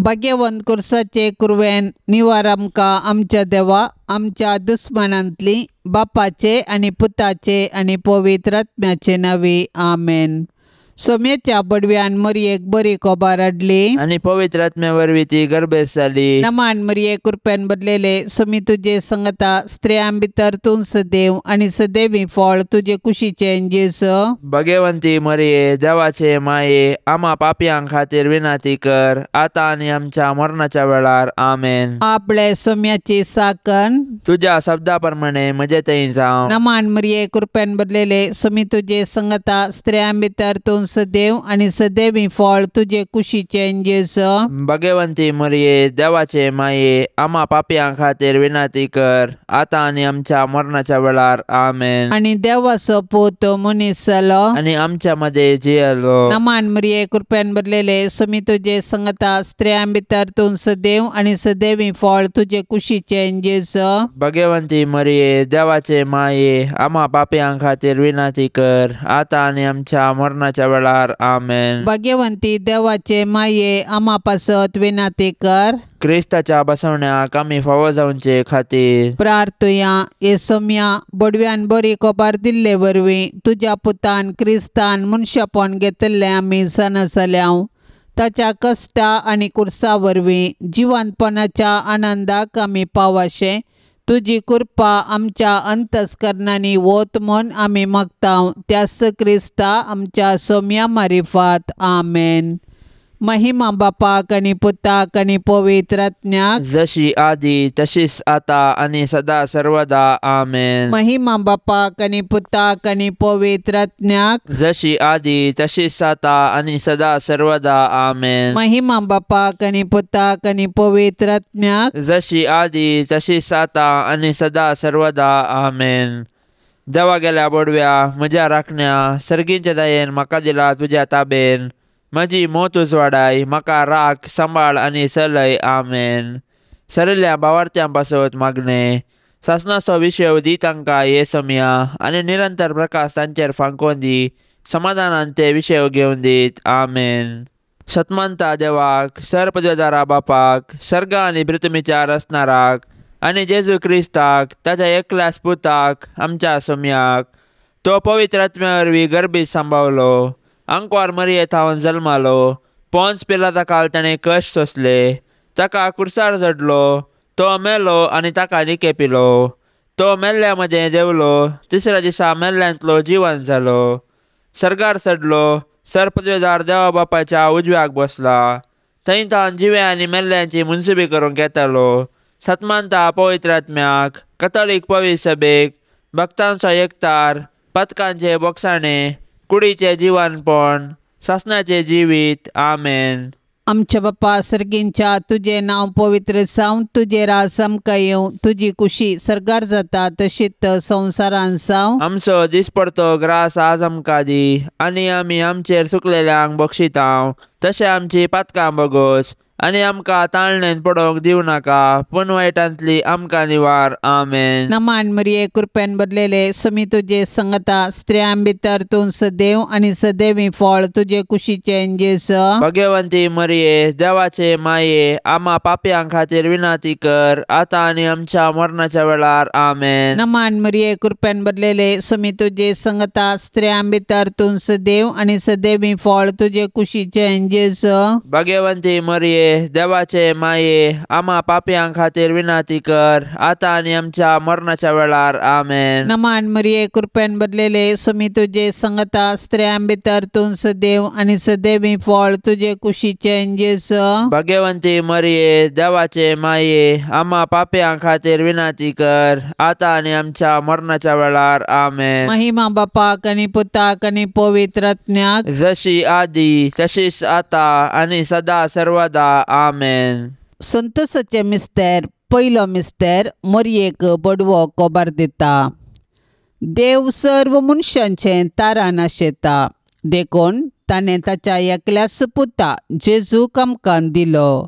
भाग्यवंत कुर्साचे कुरवेन निवार आमकां आमच्या देवा आमच्या दुस्मनांतली बापाचे आनी पुताचे आनी पवित्र आत्म्याचे नांवी आमेन। सोम्याच्या बडव्यान मरयेक बरी कोबार हाडली आणि पवित्र आत्म्या वरवीं ती गर्भेस जाली। नमान मरये कृपेन बदलेले सोमी तुजे संगता स्त्रियां भितर तूं सदैव आनी सदैवी फळ तुजे कुशीचे जेसो। भाग्यवंती मरिये देवाचे माये आम्हा पापयांक खातीर विनाती कर आता आनी आमच्या मरणाच्या वेळार आमेन। आपले सोम्याची साकन तुझ्या शब्दा प्रमाणे म्हजे थंय जावं। नमान मरये कृपेन बदलेले सोमी तुजे संगता स्त्रियां भितर तूं सदैव आनी सदैवी फळ तुजे कुशीचे जेसो। भाग्यवंती मरिये देवाचे माये आम्हा पापयांक खातीर विनाती कर आता आनी आमच्या मरणाच्या वेळार आमेन। आनी देवाचो पूत मनीस जालो आणि आमच्या मध्ये जियेलो। नमान मरये कृपेन बदलेले सोमी तुजे संगता स्त्रियां भितर तूं सदैव आनी सदैवी फळ तुजे कुशीचे जेसो। भाग्यवंती मरिये देवाचे माये आम्हा पापयांक खातीर विनाती कर आता आनी आमच्या मरणाच्या वेळार आमेन। भाग्यवंती देवाचे माये आम्हा पासत विनाती कर क्रिस्ताच्या बसवण्याक आमी फावो जावचे खातीर प्रार्थुया। ये सोम्या बडव्यान बरी कोबार दिल्ले वरवीं तुज्या पुतान क्रिस्तान मनशापण घेतले आमी सणसल्याव ताच्या कश्टा आनी कुर्सा वरवीं जिवंतपणाच्या आनंदाक आमी पावाशे तुजी कृपा आमच्या अंतस्करणांनी वोत म्हूण आमी मागताव त्यास क्रिस्ता आमच्या सोम्या मारिफात आमेन। महिमा बापाक आनी पुताक आनी पवित्र आत्म्याक जशी आदी तशीच आता आनी सदा सर्वदा आमेन। महिमा बापाक आनी पुताक आनी पवित्र आत्म्याक जशी आदी तशीच आता आनी सदा सर्वदा आमेन। महिमा बापाक आनी पुताक आनी पवित्र आत्म्याक जशी आदी तशीच आता आनी सदा सर्वदा आमेन। देवा गेल्या बडव्या म्हज्या राखण्या सर्गींच्या दयेन म्हाका दिला तुज्या ताबेन म्हजी मोत उजवाडाय म्हाका राख सांबाळ आनी चलय आमेन। सरल्या भावार्थ्यां पासत मागणे सासणाचो विशय दी तांकां ये सोम्या आनी निरंतर प्रकाश तांचेर फांकोवन दी समाधानान ते विशय घेवन दीत आमेन। शतमंता देवाक सरपदवेदारा बापाक सर्गा आनी पृथ्वीच्या रचणाराक आनी जेजू क्रिस्ताक ताच्या एकल्याच पुताक आमच्या सोम्याक तो पवित्र आत्म्या वरवीं गर्भीत सांबाळलो आंकवार मरये थावन जल्मालो पोंच पिलाता काल ताणें कश्ट सोंसले ताका कुर्सार चडलो तो मेलो आनी ताका निकेपिलो तो मेल्ल्या मदें देवलो तिसऱ्या दिसा मेल्ल्यांतलो जिवंत जालो सर्गार चडलो सरपदवेदार देवा बापाच्या उजव्याक बसला थंय थावन जिवे आनी मेल्ल्यांची मुनसिबी करूंक येतालो। सतमानता पवित्र आत्म्याक कथोलीक पवित्र सभेक भक्तांचो एकतार पथकांचे बोगसाणे कुडीचे जिवनपण सासणाचे जिवीत आमेन। आमच्या बापा सर्गींच्या तुझे नाव पवित्र जावं तुझे राज आमकां येवं तुजी कुशी सर्गार जाता तशीच संवसारान जावं। आमचो दिसपडतो ग्रास आज आमकां दी आनी आमी आमचेर सुकलेल्यांक बक्षितांव तशें आमची पातकां बोगोस आनी आमकां ताळणेन पडोवंक दिवं नाका पूण वायटांतली आमकां निवार आमेन। नमान मरये कृपेन बदलेले सोमी तुजे संगता स्त्रियां भितर तूं सदैव आनी सदैवी फळ तुजे कुशीचे जेसो। भाग्यवंती मरिये देवाचे माये आम्हा पापयांक खातीर विनाती कर आता आनी आमच्या मरणाच्या वेळार आमेन। नमान मरये कृपेन बदलेले सोमी तुजे संगता स्त्रियां भितर तूं सदैव आनी सदैवी फळ तुजे कुशीचे जेसो। भाग्यवंती मरिये देवाचे माये आम्हा पापयांक खातीर विनाती कर आता आनी आमच्या मरणाच्या वेळार आमेन। नमान मरये कृपेन बदलेले सोमी तुजे संगता स्त्रियां भितर तूं सदैव आनी सदैवी फळ तुजे कुशीचे जेसो। भाग्यवंती मरिये देवाचे माये आम्हा पापयांक खातीर विनाती कर आता आनी आमच्या मरणाच्या वेळार आमेन। महिमा बापाक आनी पुताक आनी पवित्र आत्म्याक जशी आदी तशीच आता आनी सदा सर्वदा आमेन। संतोसाचे मिस्तेर पयलो मिस्तेर मरयेक बडवो कोबार दिता। देव सर्व मनशांचे तारान आशेता देखून ताणें ताच्या एकल्याच पुता जेजूक आमकां दिलो।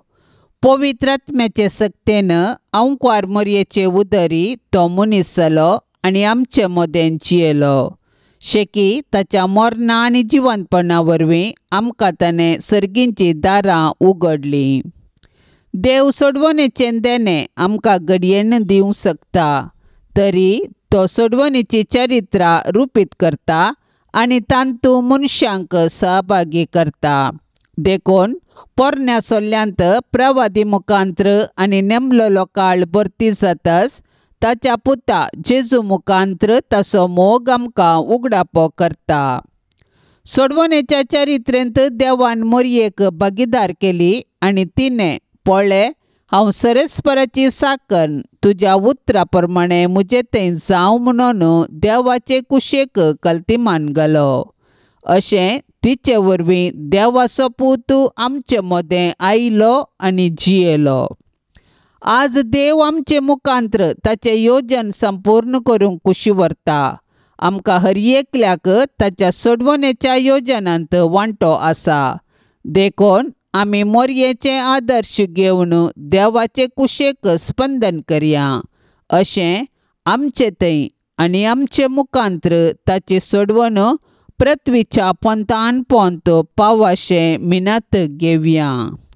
पवित्र आत्म्याचे सक्तेन आंकवार मरयेचे उदरी तो मनीस जालो आनी आमचे मदें जियेलो शेकी ताच्या मरणा आनी जिवंतपणा वरवीं आमकां ताणें सर्गींची दारां उगडलीं। देव सोडवणेचें देणे आमकां घडयेन दिवंक शकता, तरी तो सोडवणेची चरित्रां रुपीत करता आनी तांतू मनशांक सहभागी करता. देखून पोरण्या सोल्ल्यांत प्रवादी मुखांत्र आनी नेमलेलो काळ भरती जाताच ताच्या पुता जेजू मुखांत्र ताचो मोग आमकां उगडापो करता. सोडवणेच्या चरित्रेंत देवान मोरयेक भागीदार केली आनी तिणें पळय, हांव सरस्पराची साकन तुज्या उतरा प्रमाणे म्हजे तें जावं म्हणून देवाचे कुशेक कल्तिमान घालो. अशें तिचे वरवीं देवाचो पूत आमचे मदें आयलो आनी जियेलो. आज देव आमचे मुखांत्र ताचें येवजण संपूर्ण करूंक कुशी व्हरता. आमकां हर एकल्याक ताच्या सोडवणेच्या येवजणांत वांटो आसा. देखून आमी मोरयेचे आदर्श घेवन देवाचे कुशेक स्पंदन करया. अशें आमचे थंय आनी आमचे मुखांत्र ताची सोडवण पृथ्वीच्या पंतान पंत पावाशें मिनत घेवया.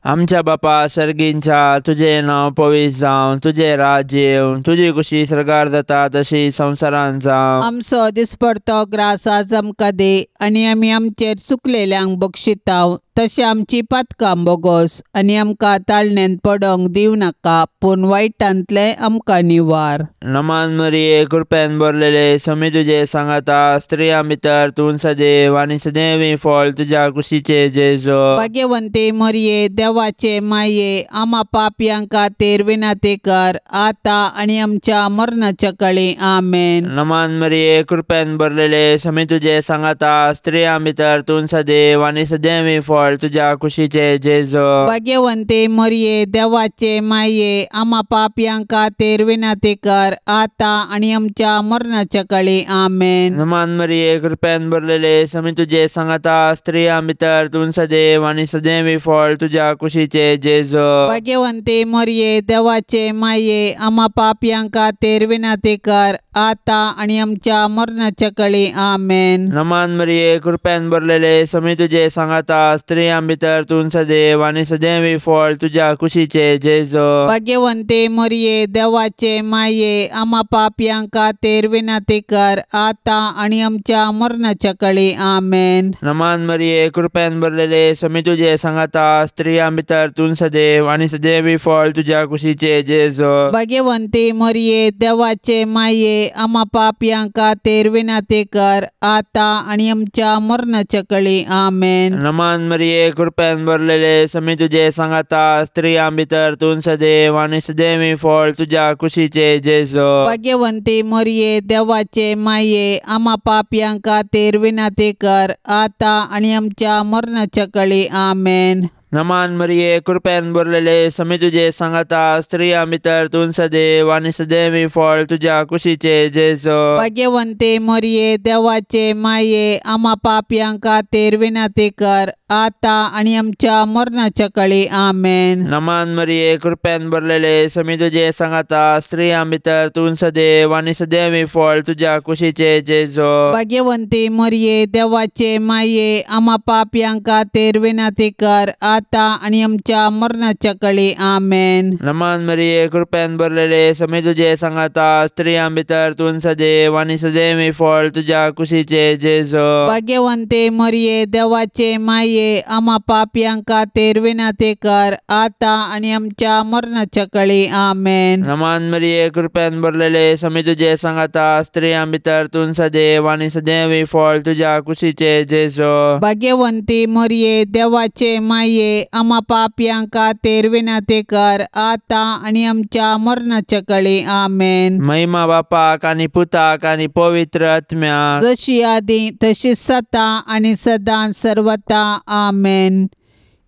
आमच्या बापा सर्गींच्या, तुझें नांव पवित्र जावं, तुजें राज्य येवं, तुजी कुशी स्वर्गार जाता तशी संवसारांत जावं. आमचो दिसपडतो ग्रास आज आमकां दे आनी आमी आमचेर चुकलेल्यांक बक्षितांव, तशें आमची पातकां बोगोस आनी आमकां ताळणेंत पडोंक दिवं नाका, पूण वायटांतले आमकां निवार. नमान मरिये, कृपेन भरलेले, समी तुजे सांगाता, स्त्रियां भितर तूं सदैव आनी सदैवी फळ तुज्या कुशीचे जेजू. भाग्यवंते मरिये, देवाचे माये, आम्हा पापयांक खातीर विनंती कर, आता आनी आमच्या मरणाच्या काळी. आमेन. नमान मरिये, कृपेन भरलेले, समी तुजे सांगाता, स्त्रियां भितर तूं सदैव आनी सदैवी फळ तुज्या कुशीचे जेजू. भाग्यवंते मरिये, देवाचे माये, आम्हा पापयांक खातीर विनंती कर, आता आनी आमच्या मरणाच्या काळी. आमेन. नमान मरिये, कृपेन भरलेले, समी तुजे सांगाता, स्त्रियां भितर तूं सदैव आनी सदैवी फळ तुज्या कुशीचे जेजू. भाग्यवंते मरिये, देवाचे माये, आम्हा पापयांक खातीर विनंती कर, आता आनी आमच्या मरणाच्या काळी. आमेन. नमान मरिये, कृपेन भरलेले, समी तुजे सांगाता, स्त्रियां भितर तूं सदैव आनी सदैवी फळ तुज्या कुशीचे जेजू. भाग्यवंते मरिये, देवाचे माये, आम्हा पापयांक खातीर विनंती कर, आता आनी आमच्या मरणाच्या काळी. आमेन. नमान मरिये, कृपेन भरलेले, समी तुजे सांगाता, स्त्रियां भितर तूं सदैव आनी सदैवी फळ तुज्या कुशीचे जेजू. भाग्यवंते मरिये, देवाचे माये, आम्हा पापयांक खातीर विनंती कर, आता आनी आमच्या मरणाच्या काळी. आमेन. नमान मरिये, कृपेन भरलेले, समी तुजे सांगाता, स्त्रियां भितर तूं सदैव आनी सदैवी फळ तुज्या कुशीचे जेजू. भाग्यवंते मरिये, देवाचे माये, आम्हा पापयांक खातीर विनंती कर, आता आनी आमच्या मरणाच्या काळी. आमेन. नमान मरिये, कृपेन भरलेले, समी तुजे सांगाता, स्त्रियां भितर तूं सदैव आनी सदैवी फळ तुज्या कुशीचे जेजू. भाग्यवंते मरिये, देवाचे माये, आम्हा पापयांक खातीर विनंती कर, आता आनी आमच्या मरणाच्या काळी. आमेन. नमान मरिये, कृपेन भरलेले, समी तुजे सांगाता, स्त्रियां भितर तूं सदैव आनी सदैवी फळ तुज्या कुशीचे जेजू. भाग्यवंते मरिये, देवाचे माये, आम्हा पापयांक खातीर विनंती कर, आता आनी आमच्या मरणाच्या काळी. आमेन. नमान मरिये, कृपेन भरलेले, समी तुजे सांगाता, स्त्रियां भितर तूं सदैव आनी सदैवी फळ तुज्या कुशीचे जेजू. भाग्यवंते मरिये, देवाचे माये, आम्हा पापयांक खातीर विनंती कर, आता आनी आमच्या मरणाच्या काळी. आमेन. नमान मरिये, कृपेन भरलेले, समी तुजे सांगाता, स्त्रियां भितर तूं सदैव आनी सदैवी फळ तुज्या कुशीचे जेजू. भाग्यवंती मरिये, देवाचे माये, आम्हा पापयांक खातीर विनंती कर, आता आनी आमच्या मरणाच्या काळी. आमेन. महिमा बापाक आनी पुताक आनी पवित्र आत्म्याक, जशी आदी तशी सता आनी सदां सर्वता. आमेन.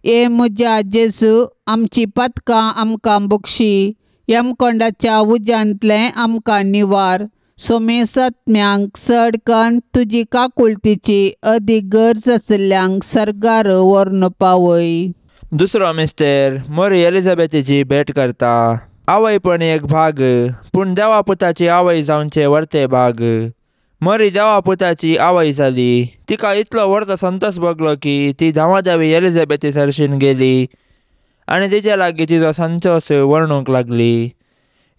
ए म्हज्या जेजू, आमची पातकां आमकां बक्षी, यमकोंडाच्या उज्यांतले आमकां निवार. सोमेस आत्म्यांक सडकन तुजी काकुळतीची अदीक गरज आशिल्ल्यांक सर्गार व्हरून पावय. दुसरो मिस्तेर मोरी एलिझाबेथीची भेट करता. आवयपण एक भाग, पूण देवा पुताची आवय जावचे वर्ते भाग. मोरी देवा पुताची आवय जाली. तिका इतलो व्हडलो संतोश भोगलो की ती धांवाधावी एलिझाबेथी सरशीन गेली आनी तिचे लागीं तिचो संचोस वर्णूंक लागली.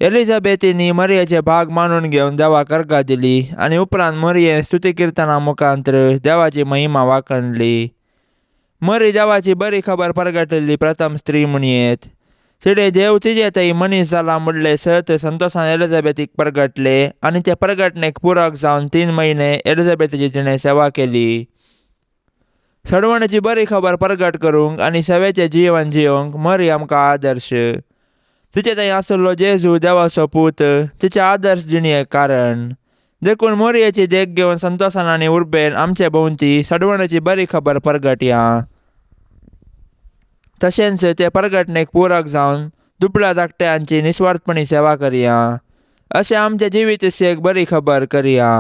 एलिझाबेथीनी मरियेचे भाग मानून घेवन देवाक अर्घा दिली आनी उपरांत मरिये स्तुती किर्तना मुखांतर देवाची महिमा वाखणली. मरी देवाची बरी खबर परगटलेली प्रथम स्त्री म्हणयेत. तिडे देव तिजे थंय मनीस जाला म्हणले सत संतोषान एलिझाबेथीक परगटले आनी ते परगटणेक पुरक जावन 3 म्हयने एलिझाबेथीची तिणें सेवा केली. सडवणेची बरी खबर परगट करूंक आनी सेवेचें जिवन जियोंक मरी आमकां आदर्श. तिचे थंय आसलो जेजू देवाचो पूत तिचे आदर्श जिणेक कारण. देखून मरियेची देख घेवन संतोषान आनी उर्बेन आमचे भोंवती सडवणेची बरी खबर परगटया. तशेंच ते परगटणेक पुरक जावन दुबळ्या धाकट्यांची निस्वार्थपणी सेवा करया. अशें आमचे जिवीतशेक बरी खबर करया.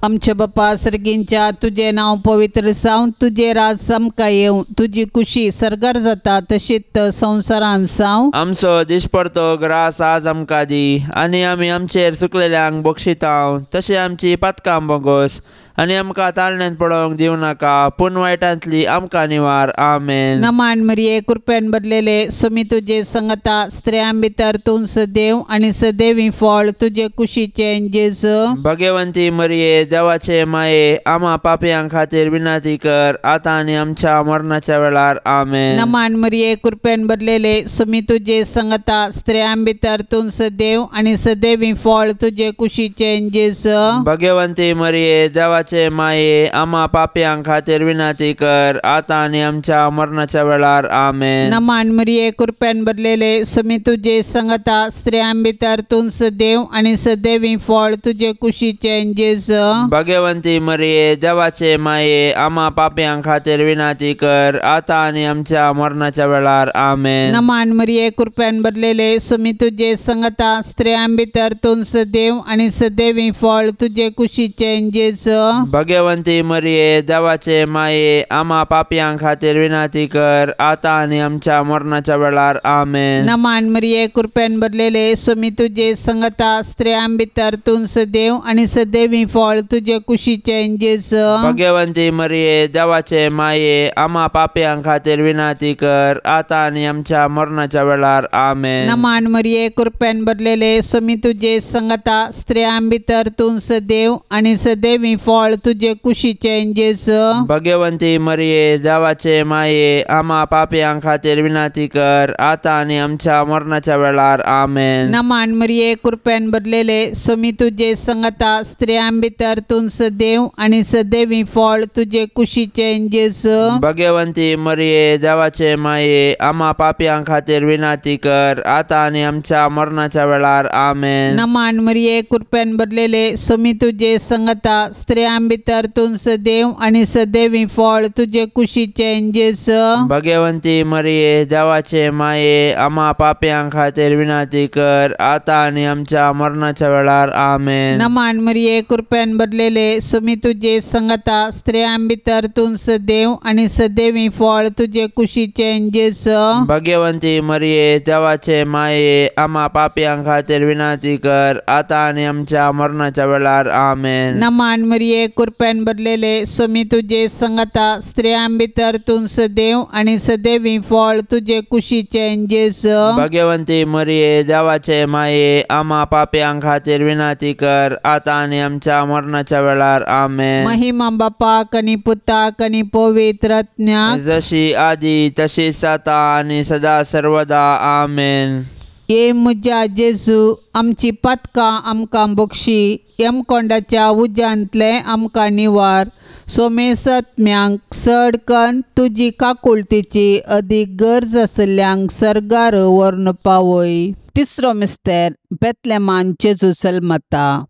आमचे बापा सर्गींच्या तुझे नाव पवित्र जावन तुझे राज समका येवं तुझी कुशी सरकार जाता तशीच संवसारान जावं. आमचो दिसपडतो ग्रास आज आमकां दी आनी आमी आमचेर चुकलेल्यांक बक्षितांव तशें आमची पातकां बोगोस आनी आमकां ताळण्यांत पडोवंक दिवं नाका पूण वायटांतली आमकां निवार. आमेन. नमान मरिये कृपेन भरलेले सुमी तुझे संगता स्त्रियां भितर तूं सदैव आनी सदैवी फळ तुझे कुशीचे जेजू. भगवंती मरिये देवाचे माये आम्हा पापयां खातीर विनंती कर आतां आनी आमच्या मरणाच्या वेळार. आमेन. नमान मरिये कृपेन भरलेले सुमी तुझे संगता स्त्रियां भितर तूं सदैव आनी सदैवी फळ तुझे कुशीचे जेजू. भगवंती मरिये देवाचे माये आम्हा पापयां खातीर विनंती कर आतां आनी आमच्या मरणाच्या वेळार. आमेन. नमान मरिये कृपेन भरलेले सुमी तुझे संगता स्त्रियां भितर तूं सदैव आनी सदैवी फळ तुझे कुशीचे जेजू. भगवंती मरिये देवाचे माये आम्हा पापयां खातीर विनंती कर आतां आनी आमच्या मरणाच्या वेळार. आमेन. नमान मरिये कृपेन भरलेले सुमी तुझे संगता स्त्रियां भितर तूं सदैव आनी सदैवी फळ तुझे कुशीचे जेजू. भगवंती मरिये देवाचे माये आम्हा पापयां खातीर विनंती कर आतां आनी आमच्या मरणाच्या वेळार. आमेन. नमान मरिये कृपेन भरलेले सुमी तुझे संगता स्त्रियां भितर तूं सदैव आनी सदैवी फळ तुझे कुशीचे जेजू. भगवंती मरिये देवाचे माये आम्हा पापयां खातीर विनंती कर आतां आनी आमच्या मरणाच्या वेळार. आमेन. नमान मरिये कृपेन भरलेले सुमी तुझे संगता स्त्रियां भितर तूं सदैव आनी सदैवी फळ तुझे कुशीचे जेजू. भगवंती मरिये देवाचे माये आम्हा पापयां खातीर विनंती कर आतां आनी आमच्या मरणाच्या वेळार. आमेन. नमान मरिये कृपेन भरलेले सुमी तुझे संगता स्त्रियां भितर तूं सदैव आनी सदैवी फळ तुझे कुशीचे जेजू. भगवंती मरिये देवाचे माये आम्हा पापयां खातीर विनंती कर आतां आनी आमच्या मरणाच्या वेळार. आमेन. नमान मरिये कृपेन भरलेले सुमी तुझे संगता स्त्रियां भितर तूं सदैव आनी सदैवी फळ तुझे कुशीचे जेजू. भगवंती मरिये देवाचे माये आम्हा पापयां खातीर विनंती कर आतां आनी आमच्या मरणाच्या वेळार. आमेन. नमान मरिये कृपेन भरलेले सुमी तुझे संगता स्त्रियां भितर तूं सदैव आनी सदैवी फळ तुझे कुशीचे जेजू. भगवंती मरिये देवाचे माये आम्हा पापयां खातीर विनंती कर आतां आनी आमच्या मरणाच्या वेळार. आमेन. नमान मरिये कृपेन भरलेले सुमी तुझे संगता स्त्रियां भितर तूं सदैव आनी सदैवी फळ तुझे कुशीचे जेजू. भगवंती मरिये देवाचे माये आम्हा पापयां खातीर विनंती कर आतां आनी आमच्या मरणाच्या वेळार. आमेन. महिमा बापाक आनी पुताक आनी पवित्र आत्म्याक जशी आदी तशीच आता आनी सदा सर्वदा. आमेन. ये म्हज्या जेजू आमची पातकां आमकां बक्षी यमकोंडाच्या उज्यांतले आमकां निवार. सोमेसत्म्यांक सडकन तुजी काकुळतीची अदीक गरज आसल्यांक सरगार व्हरून पावय. तिसरो मिस्तेर बेतलेमान जेजू जल्मता.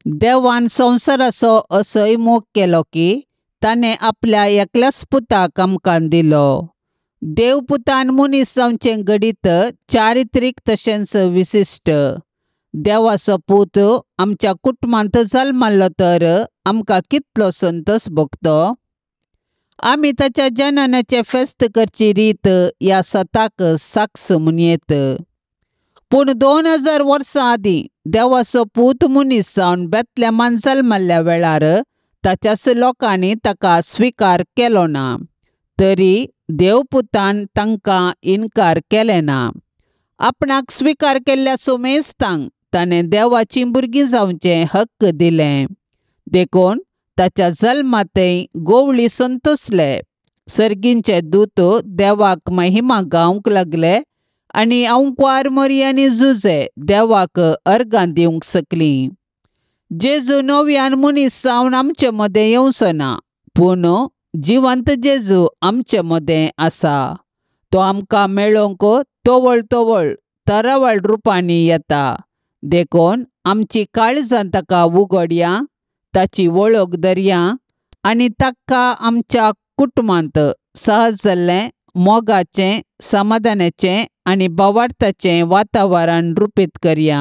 देवान संवसाराचो असोय मोग केलो की ताणें आपल्या एकल्याच पुताक आमकां दिलो. देवपुतान मनीस जावचें घडीत चारित्रीक तशेंच विशिश्ट. देवाचो पूत आमच्या कुटुंबांत जल्मलो तर आमकां कितलो संतोश भोगतो. आमी ताच्या जननाचे फेस्त करची रीत ह्या सताक साक्ष म्हणयेत. पूण 2000 वर्सां आदीं देवाचो पूत मनीस जावन बेतलेमान जल्मल्ल्या वेळार ताच्याच लोकांनी ताका स्विकार केलो ना. तरी देवपुतान तांकां इन्कार केलें ना. आपणाक स्विकार केल्ल्या सोमेस्तांक ताणें देवाचीं भुरगीं जावचें हक्क दिलें. देखून ताच्या जल्मातय गोवळी संतोसले. सर्गींचे दूत देवाक महिमा गावंक लागले आनी आंवकार मरियानी झुजे देवाक अर्गां दिवंक सकलीं. जेजू नव्यान मनीस जावन आमचे मदें येवचो ना, पूण जिवंत जेजू आमचे मदें आसा. तो आमकां मेळोवंक तोवळ तोवळ तरावळ रुपांनी येता. देखून आमची काळजां ताका उगडया, ताची वळख धरया आनी ताका आमच्या कुटुंबांत सहज जाल्लें मोगाचें, समाधानाचें आनी भावार्थाचें वातावरण रुपीत करया.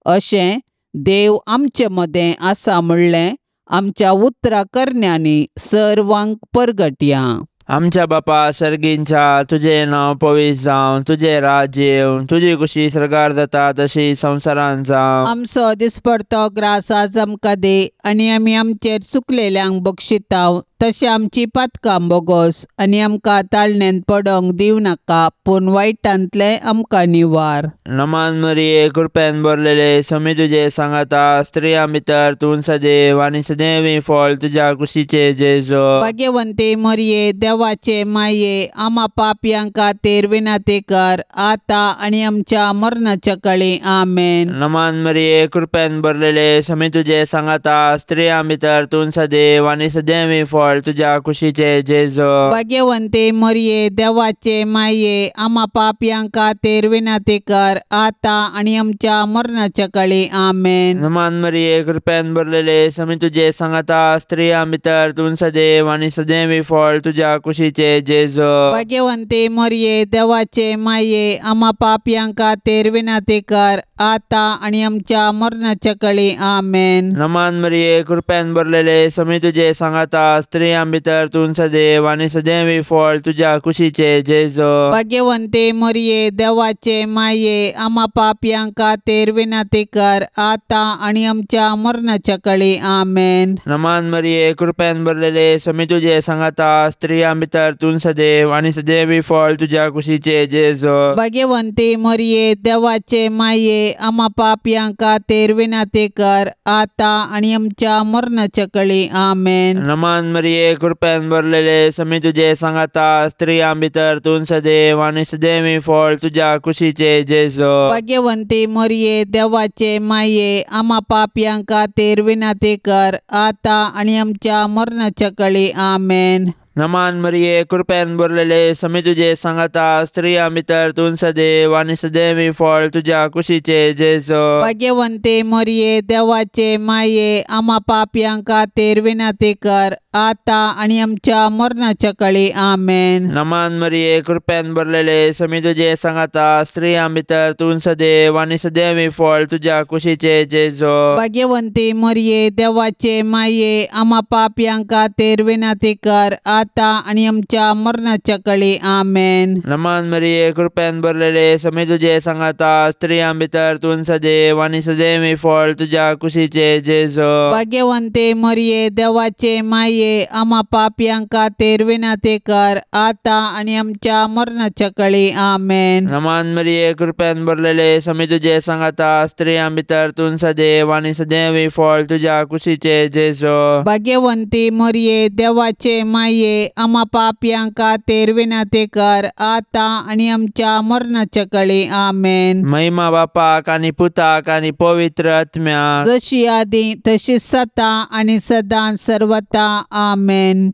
अशें देव आमचे मदें आसा म्हणलें आमच्या उतरां करण्यांनी सर्वांक परगटया. आमच्या बापा सर्गींच्या, तुजें नांव पवित्र जावं, तुजें राज्य येवं, तुजी कुशी स्वर्गार जाता तशी संवसारांत जावं. आमचो दिसपडतो ग्रास आज आमकां दे आनी आमी आमचेर चुकलेल्यांक बक्षितांव, तशें आमची पातकां बोगोस आनी आमकां ताळणेंत पडोंक दिवं नाका, पूण वायटांतले आमकां निवार. नमान मरिये, कृपेन भरलेले, समी तुजे सांगाता, स्त्रियां भितर तूं सदैव आनी सदैवी फळ तुज्या कुशीचे जेजू. भाग्यवंते मरिये, देवाचे माये, आम्हा पापयांक खातीर विनंती कर, आता आनी आमच्या मरणाच्या काळी. आमेन. नमान मरिये, कृपेन भरलेले, समी तुजे सांगाता, स्त्रियां भितर तूं सदैव आनी सदैवी फळ तुज्या कुशीचे जेजू. भाग्यवंते मरिये, देवाचे माये, आम्हा पापयांक खातीर विनंती कर, आता आनी आमच्या मरणाच्या काळी. आमेन. नमान मरिये, कृपेन भरलेले, समी तुजे सांगाता, स्त्रियां भितर तूं सदैव आनी सदैवी फळ तुज्या कुशीचे जेजू. भाग्यवंते मरिये, देवाचे माये, आम्हा पापयांक खातीर विनंती कर, आता आनी आमच्या मरणाच्या काळी. आमेन. नमान मरिये, कृपेन भरलेले, समी तुजे सांगाता, स्त्रियां भितर तूं सदैव आनी सदैवी फळ तुज्या कुशीचे जेजू. भाग्यवंते मरिये, देवाचे माये, आम्हा पापयांक खातीर विनंती कर, आता आनी आमच्या मरणाच्या काळी. आमेन. नमान मरिये, कृपेन भरलेले, समी तुजे सांगाता, स्त्रियां भितर तूं सदैव आनी सदैवी फळ तुज्या कुशीचे जेजू. भाग्यवंते मरिये, देवाचे माये, आम्हा पापयांक खातीर विनंती कर, आता आनी आमच्या मरणाच्या काळी. आमेन. नमान मरिये, कृपेन भरलेले, समी तुजे सांगाता, स्त्रियां भितर तूं सदैव आनी सदैवी फळ तुज्या कुशीचे जेजू. भाग्यवंते मरिये, देवाचे माये, आम्हा पापयांक खातीर विनंती कर, आता आनी आमच्या मरणाच्या काळी. आमेन. नमान मरिये, कृपेन भरलेले, समी तुजे सांगाता, स्त्रियां भितर तूं सदैव आनी सदैवी फळ तुज्या कुशीचे जेजू. भाग्यवंते मरिये, देवाचे माये, आम्हा पापयांक खातीर विनंती कर, आता आनी आमच्या मरणाच्या काळी. आमेन. नमान मरिये, कृपेन भरलेले, समी तुजे सांगाता, स्त्रियां भितर तूं सदैव आनी सदैवी फळ तुज्या कुशीचे जेजू. भाग्यवंते मरिये, देवाचे माये, आम्हा पापयांक खातीर विनंती कर, आता आनी आमच्या मरणाच्या काळी. आमेन. नमान मरिये, कृपेन भरलेले, समी तुजे सांगाता, स्त्रियां भितर तूं सदैव आनी सदैवी फळ तुज्या कुशीचे जेजू. भाग्यवंते मरिये, देवाचे माये, आम्हा पापयांक खातीर विनंती कर, आता आनी आमच्या मरणाच्या काळी. आमेन. नमान मरिये, कृपेन भरलेले, समी तुजे सांगाता, स्त्रियां भितर तूं सदैव आनी सदैवी फळ तुज्या कुशीचे जेजू. भाग्यवंती मरिये, देवाचे माये, आम्हा पापयांक खातीर विनंती कर, आता आनी आमच्या मरणाच्या काळी. आमेन. महिमा बापाक आनी पुताक आनी पवित्र आत्म्याक, जशी आदी तशी सता आनी सदां सर्वता. आमेन.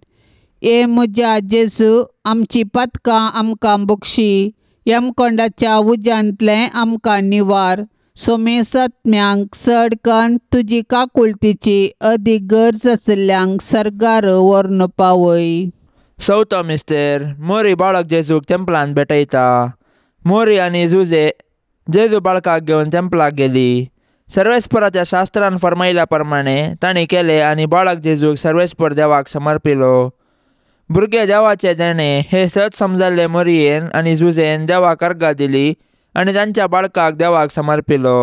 ए म्हज्या जेजू, आमची पातकां आमकां बक्षी, यमकोंडाच्या उज्यांतलें आमकां निवार. सोमेस आत्म्यांक सडकन तुजी काकुळतीची अदीक गरज आशिल्ल्यांक सर्गार व्हरून पावय. चवथो मिस्तेर, मोरी बाळक जेजूक तेंपलांत भेटयता. मोरी आनी जुजे जेजू बाळकाक घेवन तेंपलाक गेली. सर्वेस्पराच्या शास्त्रान फरमायल्या प्रमाणे तांणी केलें आनी बाळक जेजूक सर्वेस्पर देवाक समर्पिलो. भुरगे देवाचे देणे हे सत समजाल्ले मोरयेन आनी जुजेन देवाक अर्गां दिली आनी तांच्या बाळकाक देवाक समर्पिलो.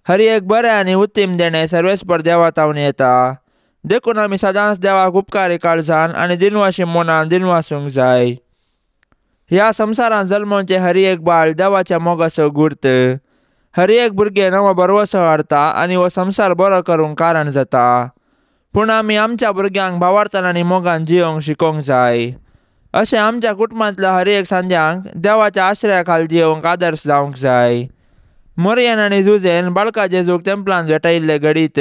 हर एक बरें आनी उत्तीम देणे सर्वेस्पर देवा तावन येता. देखून आमी सदांच देवाक उपकारी काळजान आनी दिनवाशी मनान दिनवासूंक जाय. ह्या संवसारांत जल्मोवचे हर एक बाळ देवाच्या मोगाचो गुर्त. हर एक भुरगे नवो बरवसो हाडटा आनी हो संवसार बरो करूंक कारण जाता. पूण आमी आमच्या भुरग्यांक भावार्थान आनी मोगान जियोंक शिकोवंक जाय. अशें आमच्या कुटुंबांतल्या हर एक सांज्यांक देवाच्या आश्रया खाल जियोवंक आदर्श जावंक जाय. मरियन आनी जुजेन बाळका जेजूक तेंपलांत भेटयिल्ले घडीत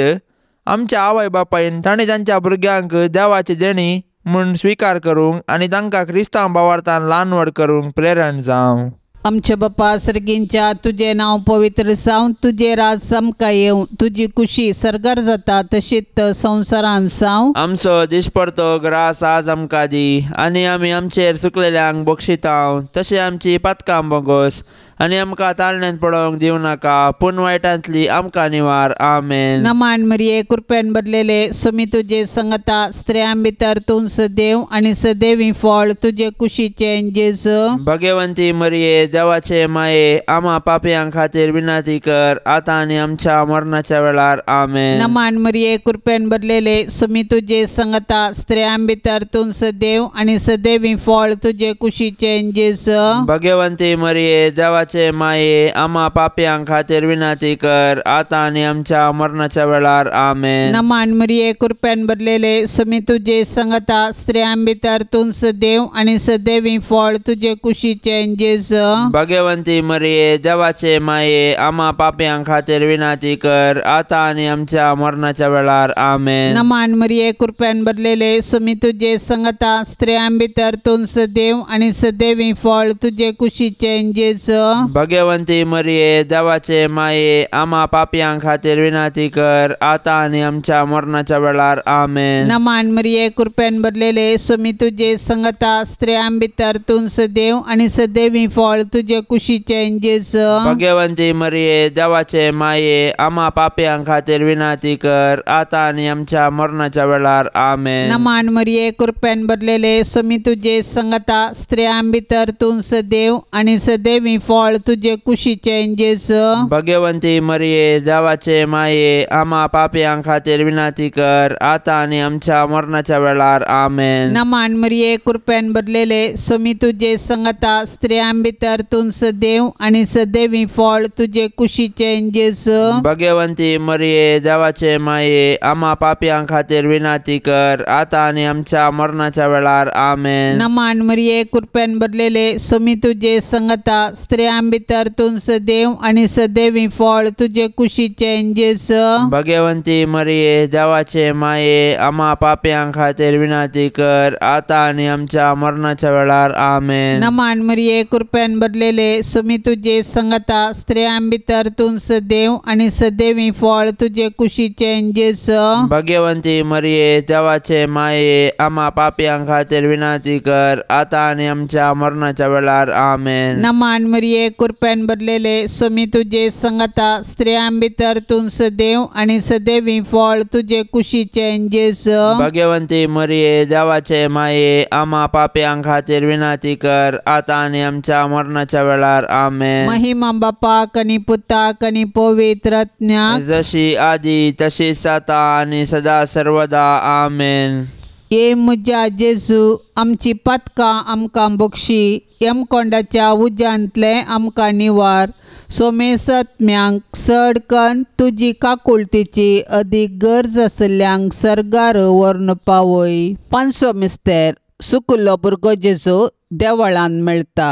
आमच्या आवय बापायन तांणी तांच्या भुरग्यांक देवाची देणी म्हूण स्विकार करूंक आनी तांकां क्रिस्तांव भावार्थान ल्हान व्हड करूंक प्रेरण जावं. आमचे बापा सर्गींच्या तुझे नांव पवित्र जावं, तुझे राज सामका येवं, तुजी खुशी सरकार जाता तशीच संवसारांत जावं. आमचो दिसपडतो ग्रास आज आमकां दी आनी आमी आमचेर चुकलेल्यांक बक्षितांव तशें आमची पातकां बोगोस आनी आमकां ताळण्यांत पडोवंक दिवं नाका पूण वायटांतली आमकां निवार. आमेन. नमान मरिये कृपेन भरलेले सुमी तुजे संगता स्त्रियां भितर तूं सदैव आनी सदैवी फळ तुजे कुशीचे जेजू. भगवंती मरिये देवाचे माये आम्हा पापयां खातीर विनंती कर आतां आनी आमच्या मरणाच्या वेळार. आमेन. नमान मरिये कृपेन भरलेले सुमी तुजे संगता स्त्रियां भितर तूं सदैव आनी सदैवी फळ तुजे कुशीचे जेजू. भगवंती मरिये देवाचे माये आम्हा पापयां खातीर विनंती कर आतां आनी आमच्या मरणाच्या वेळार. आमेन. नमान मरिये कृपेन भरलेले सुमी तुजे संगता स्त्रियां भितर तूं सदैव आनी सदैवी फळ तुजे कुशीचे जेजू. भगवंती मरिये देवाचे माये आम्हा पापयां खातीर विनंती कर आतां आनी आमच्या मरणाच्या वेळार. आमेन. नमान मरिये कृपेन भरलेले सुमी तुजे संगता स्त्रियां भितर तूं सदैव आनी सदैवी फळ तुजे कुशीचे जेजू. भगवंती मरिये देवाचे माये आम्हा पापयां खातीर विनंती कर आतां आनी आमच्या मरणाच्या वेळार. आमेन. नमान मरिये कृपेन भरलेले सुमी तुजे संगता स्त्रियां भितर तूं सदैव आनी सदैवी फळ तुजे कुशीचे जेजू. भगवंती मरिये देवाचे माये आम्हा पापयां खातीर विनंती कर आतां आनी आमच्या मरणाच्या वेळार. आमेन. नमान मरिये कृपेन भरलेले सुमी तुजे संगता स्त्रियां भितर तूं सदैव आनी सदैवी फळ तुजे कुशीचे जेजू. भगवंती मरिये देवाचे माये आम्हा पापयां खातीर विनंती कर आतां आनी आमच्या मरणाच्या वेळार. आमेन. नमान मरिये कृपेन भरलेले सुमी तुजे संगता स्त्रियां भितर तूं सदैव आनी सदैवी फळ तुजे कुशीचे जेजू. भगवंती मरिये देवाचे माये आम्हा पापयां खातीर विनंती कर आतां आनी आमच्या मरणाच्या वेळार. आमेन. नमान मरिये कृपेन भरलेले सुमी तुजे संगता स्त्रियां भितर तूं सदैव आनी सदैवी फळ तुजे कुशीचे जेजू. भगवंती मरिये देवाचे माये आम्हा पापयां खातीर विनंती कर आतां आनी आमच्या मरणाच्या वेळार. आमेन. नमान मरिये कृपेन भरलेले सुमी तुजे संगता स्त्रियां भितर तूं सदैव आनी सदैवी फळ तुजे कुशीचे जेजू. भगवंती मरिये देवाचे माये आम्हा पापयां खातीर विनंती कर आतां आनी आमच्या मरणाच्या वेळार. आमेन. नमान मरिये कृपेन भरलेले सुमी तुजे संगता स्त्रियां भितर तूं सदैव आनी सदैवी फळ तुजे कुशीचे जेजू. भगवंती मरिये देवाचे माये आम्हा पापयां खातीर विनंती कर आतां आनी आमच्या मरणाच्या वेळार. आमेन. महिमा बापाक आनी पुताक आनी पवित्र आत्म्याक जशी आदी तशीच आता आनी सदा सर्वदा. आमेन. ये म्हज्या जेजू आमची पातकां आमकां बक्षी, यमकोंडाच्या उज्यांतले आमकां निवार. सोमेस आत्म्यांक सडकन तुजी काकुळतीची अदीक गरज आसल्यांक सर्गार व्हरून पावय. पांचवो मिस्तेर सुकलो भुरगो जेजू देवळांत मेळटा.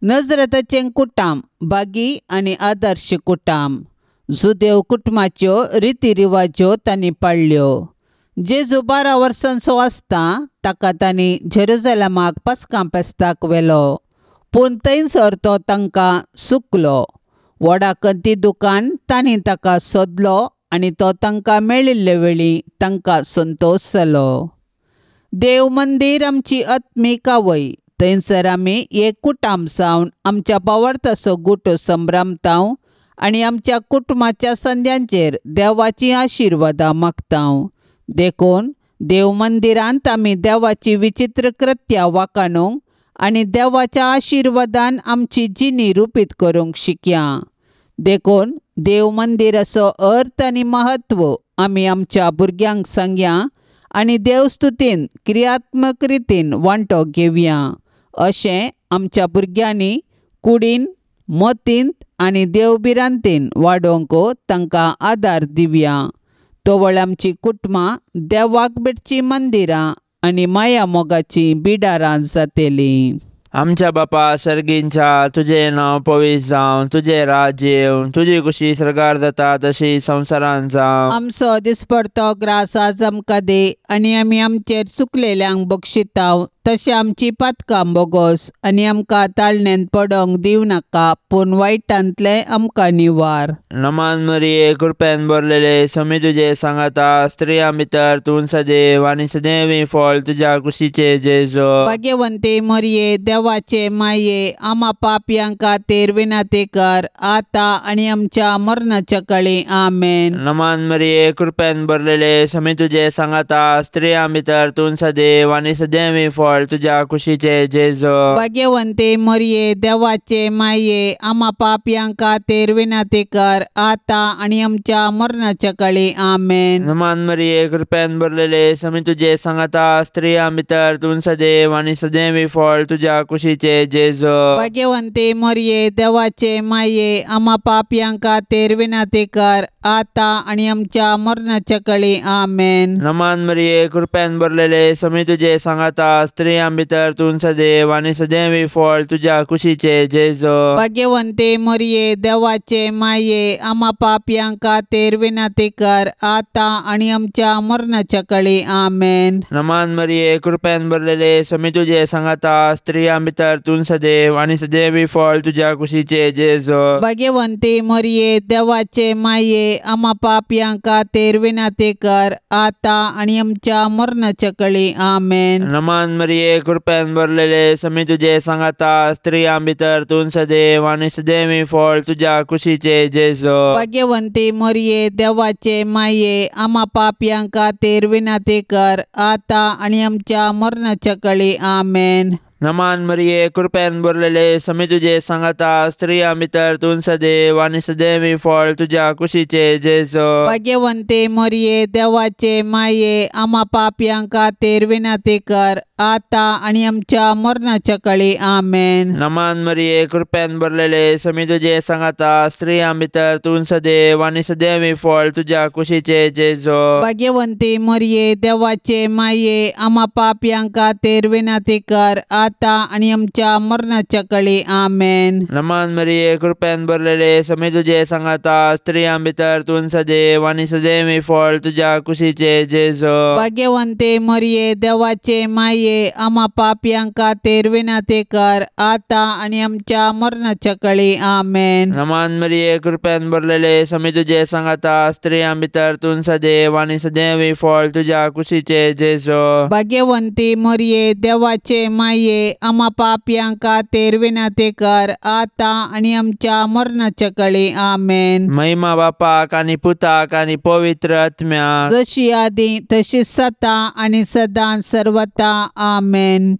नजरेताचें कुटाम बागी आनी आदर्श कुटाम. जुदेव कुटुंबाच्यो रिती रिवाज्यो तांणी पाळल्यो. जेजू 12 वर्सांचो आसता ताका तांणी जेरुसलेमाक पास्कां फेस्ताक व्हेलो. पूण थंयसर तो तांकां सुकलो. व्हडा कंती दुकान तांणी ताका सोदलो आनी तो तांकां मेळिल्ले वेळी तांकां संतोश जालो. देव मंदीर आमची आत्मीक आवय. थंयसर आमी एक कुटाम जावन आमच्या पावर्थाचो गुटो संभ्रमतांव आनी आमच्या कुटुंबाच्या संद्यांचेर देवाची आशिर्वादां मागतांव. देखून देव मंदिरांत आमी देवाची विचित्र कृत्यां वाखाणूंक आनी देवाच्या आशिर्वादान आमची जिणी रुपीत करूंक शिकया. देखून देव मंदिराचो अर्थ आनी महत्व आमी आमच्या भुरग्यांक सांगया आनी देवस्तुतीन क्रियात्मक रितीन वांटो घेवया. अशें आमच्या भुरग्यांनी कुडीन मतींत आनी देवबिरांतीन वाडोवंक तांकां आदार दिवया. तोवळ आमची कुटुंबां देवाक भेटची मंदिरां आनी माया मोगाची बिडारां जातेलीं. आमच्या बापा सर्गींच्या तुझे नांव पवित्र जावं, तुझे राज येवं, तुजी कुशी सरकार जाता तशी संवसारांत जावं. आमचो दिसपडतो ग्रास आज आमकां दे आनी आमी आमचेर चुकलेल्यांक बक्षितांव, तशें आमची पातकां बोगोस आनी आमकां ताळण्यांत पडोंक दिवं नाका, पूण वायटांतले आमकां निवार. नमान मरिये कृपेन भरलेले समी तुजे सांगाता, स्त्रियां भितर तूं सदैव आनी सदैवी फळ तुज्या कुशीचे जेजो. भाग्यवंते मरिये देवाचे माये, आम्हा पापयांक खातीर विनाती कर, आतां आनी आमच्या मरणाच्या काळी आमेन. नमान मरिये कृपेन भरलेले समी तुजे सांगाता, स्त्रियां भितर तूं सदैव आनी सदैवी फळ तुज्या कुशीचे जेजो. भाग्यवंते मरिये देवाचे माये, आम्हा पापयांक खातीर विनाती कर, आतां आनी आमच्या मरणाच्या काळी आमेन. नमान मरिये कृपेन भरलेले समी तुजे सांगाता, स्त्रियां भितर तूं सदैव आनी सदैवी फळ तुज्या कुशीचे जेजो. भाग्यवंते मरिये देवाचे माये, आम्हा पापयांक खातीर विनाती कर, आतां आनी आमच्या मरणाच्या काळी आमेन. नमान मरिये कृपेन भरलेले समी तुजे सांगाता, स्त्रियां भितर तूं सदैव आनी सदैवी फळ तुज्या कुशीचे जेजो. भाग्यवंते मरिये देवाचे माये, आम्हा पापयांक खातीर विनाती कर, आतां आनी आमच्या मरणाच्या काळी आमेन. नमान मरिये कृपेन भरलेले समी तुजे सांगाता, स्त्रियां भितर तूं सदैव आनी सदैवी फळ तुज्या कुशीचे जेजो. भाग्यवंते मरिये देवाचे माये, आम्हा पापयांक खातीर विनाती कर, आतां आनी आमच्या मरणाच्या काळी आमेन. नमान मरिये कृपेन भरलेले समी तुजे सांगाता, स्त्रियां भितर तूं सदैव आनी सदैवी फळ तुज्या कुशीचे जेजो. भाग्यवंते मरिये देवाचे माये, आम्हा पापयांक खातीर विनाती कर, आतां आनी आमच्या मरणाच्या काळी आमेन. नमान मरिये कृपेन भरलेले समी तुजे सांगाता, स्त्रियां भितर तूं सदैव आनी सदैवी फळ तुज्या कुशीचे जेजो. भाग्यवंते मरिये देवाचे माये, आम्हा पापयांक खातीर विनाती कर, आतां आनी आमच्या मरणाच्या काळी आमेन. नमान मरिये कृपेन भरलेले समी तुजे सांगाता, स्त्रियां भितर तूं सदैव आनी सदैवी फळ तुज्या कुशीचे जेजो. भाग्यवंते मरिये देवाचे माये, आम्हा पापयांक खातीर विनाती कर, आतां आनी आमच्या मरणाच्या काळी आमेन. नमान मरिये कृपेन भरलेले समी तुजे सांगाता, स्त्रियां भितर तूं सदैव आनी सदैवी फळ तुज्या कुशीचे जेजो. भाग्यवंते मरिये देवाचे माये, आम्हा पापयांक खातीर विनाती कर, आतां आनी आमच्या मरणाच्या काळी आमेन. नमान मरिये कृपेन भरलेले समी तुजे सांगाता, स्त्रियां भितर तूं सदैव आनी सदैवी फळ तुज्या कुशीचे जेजो. भाग्यवंती मरिये देवाचे माये, आम्हा पापयांक खातीर विनाती कर, आतां आनी आमच्या मरणाच्या काळी आमेन. महिमा बापाक आनी पुताक आनी पवित्र आत्म्याक, जशी आदी तशीच सता आनी सदां सर्वता आमेन.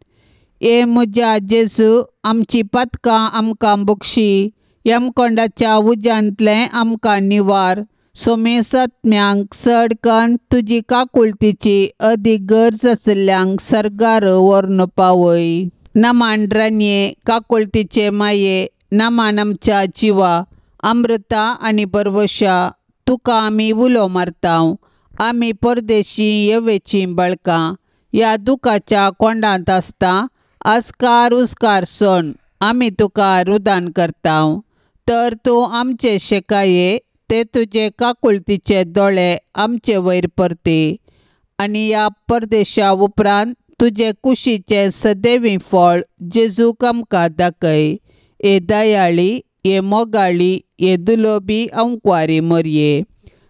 ए म्हज्या जेजू, आमची पातकां आमकां बक्षी, यमकोंडाच्या उज्यांतले आमकां निवार. सोमेस आत्म्यांक सडकन तुजी काकुळतीची अदीक गरज आशिल्ल्यांक सर्गार व्हरून पावय. नमांड्रान्ये काकुळतीचे माये, नमान आमच्या जिवा, अमृता आनी परवशा, तुका आमी उलो मारतांव. आमी परदेशी येवेची बाळकां ह्या दुखाच्या कोंडांत आसता, आस्कार उस्कार सोण आमी तुका रुदान करतांव. तर तूं आमचे शेकाये, ते तुजे काकुळतीचे दोळे आमचे वयर परते, आनी ह्या परदेशा उपरांत तुजे कुशीचे सदैवी फळ जेजूक आमकां दाखय. ए दयाळी, ए मोगाळी, ए दुलोबी अंकवारी मरिये.